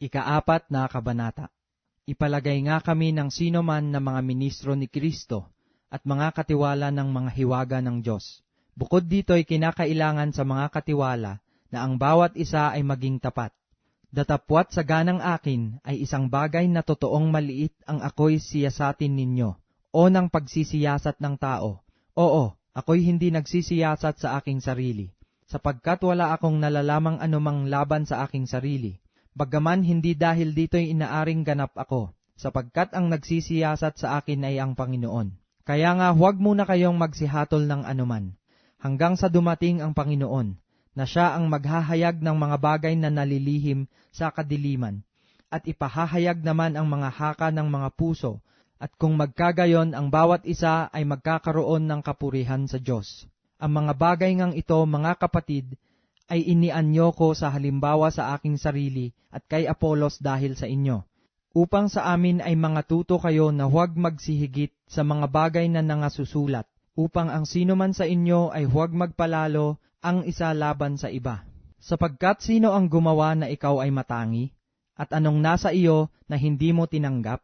Ika-4 na kabanata. Ipalagay nga kami ng sino man na mga ministro ni Kristo at mga katiwala ng mga hiwaga ng Diyos. Bukod dito'y kinakailangan sa mga katiwala na ang bawat isa ay maging tapat. Datapwat sa ganang akin ay isang bagay na totoong maliit ang ako'y siyasatin ninyo, o ng pagsisiyasat ng tao. Oo, ako'y hindi nagsisiyasat sa aking sarili, sapagkat wala akong nalalamang anumang laban sa aking sarili. Bagaman hindi dahil dito'y inaaring ganap ako, sapagkat ang nagsisiyasat sa akin ay ang Panginoon. Kaya nga huwag muna kayong magsihatol ng anuman, hanggang sa dumating ang Panginoon, na siya ang maghahayag ng mga bagay na nalilihim sa kadiliman, at ipahahayag naman ang mga haka ng mga puso, at kung magkagayon ang bawat isa ay magkakaroon ng kapurihan sa Diyos. Ang mga bagay ngang ito, mga kapatid, ay inianyo ko sa halimbawa sa aking sarili at kay Apolos dahil sa inyo, upang sa amin ay mga tuto kayo na huwag magsihigit sa mga bagay na nangasusulat, upang ang sino man sa inyo ay huwag magpalalo ang isa laban sa iba. Sapagkat sino ang gumawa na ikaw ay matangi? At anong nasa iyo na hindi mo tinanggap?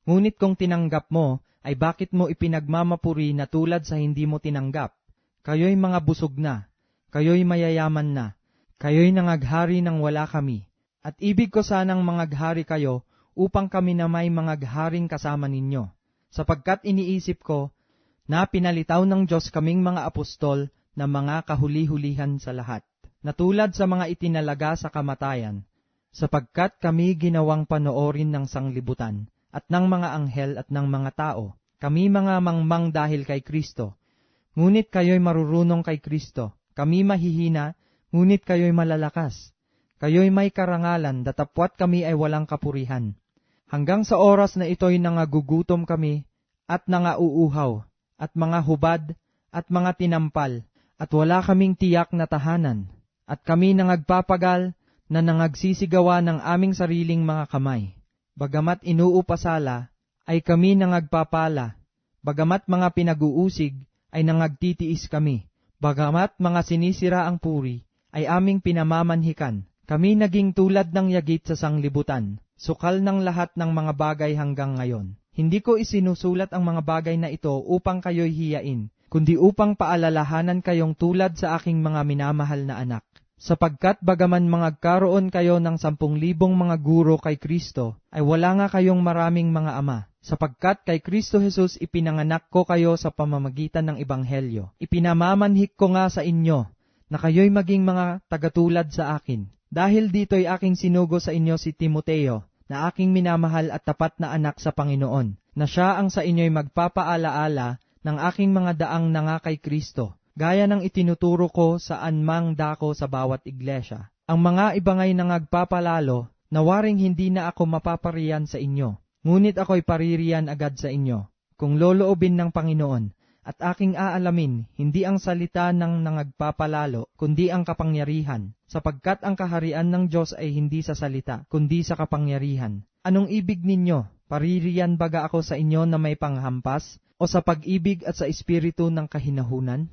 Ngunit kung tinanggap mo, ay bakit mo ipinagmamapuri na tulad sa hindi mo tinanggap? Kayo'y mga busog na, kayo'y mayayaman na, kayo'y nangaghari nang wala kami. At ibig ko sanang mangaghari kayo upang kami na may mangagharing kasama ninyo. Sapagkat iniisip ko na pinalitaw ng Diyos kaming mga apostol na mga kahuli-hulihan sa lahat, na tulad sa mga itinalaga sa kamatayan, sapagkat kami ginawang panoorin ng sanglibutan, at ng mga anghel at ng mga tao, kami mga mangmang dahil kay Kristo. Ngunit kayo'y marurunong kay Kristo, kami mahihina, ngunit kayo'y malalakas. Kayo'y may karangalan, datapwat kami ay walang kapurihan. Hanggang sa oras na ito'y nangagugutom kami, at nangauuhaw, at mga hubad, at mga tinampal, at wala kaming tiyak na tahanan, at kami nangagpapagal na nangagsisigawa ng aming sariling mga kamay. Bagamat inuupasala, ay kami nangagpapala. Bagamat mga pinag-uusig, ay nangagtitiis kami. Bagamat mga sinisira ang puri, ay aming pinamamanhikan. Kami naging tulad ng yagit sa sanglibutan, sukal ng lahat ng mga bagay hanggang ngayon. Hindi ko isinusulat ang mga bagay na ito upang kayo'y hiyain, kundi upang paalalahanan kayong tulad sa aking mga minamahal na anak. Sapagkat bagaman mangagkaroon kayo ng 10,000 mga guro kay Kristo, ay wala nga kayong maraming mga ama. Sapagkat kay Kristo Jesus ipinanganak ko kayo sa pamamagitan ng Ebanghelyo. Ipinamamanhik ko nga sa inyo, na kayo'y maging mga tagatulad sa akin. Dahil dito'y aking sinugo sa inyo si Timoteo, na aking minamahal at tapat na anak sa Panginoon, na siya ang sa inyo'y magpapaalaala ng aking mga daang nanga kay Kristo, gaya ng itinuturo ko saan mang dako sa bawat iglesia. Ang mga ibangay nangagpapalalo, na waring hindi na ako mapapariyan sa inyo, ngunit ako'y paririyan agad sa inyo, kung loloobin ng Panginoon, at aking aalamin, hindi ang salita ng nangagpapalalo, kundi ang kapangyarihan, sapagkat ang kaharian ng Diyos ay hindi sa salita, kundi sa kapangyarihan. Anong ibig ninyo? Paririyan baga ako sa inyo na may panghampas, o sa pag-ibig at sa espiritu ng kahinahunan?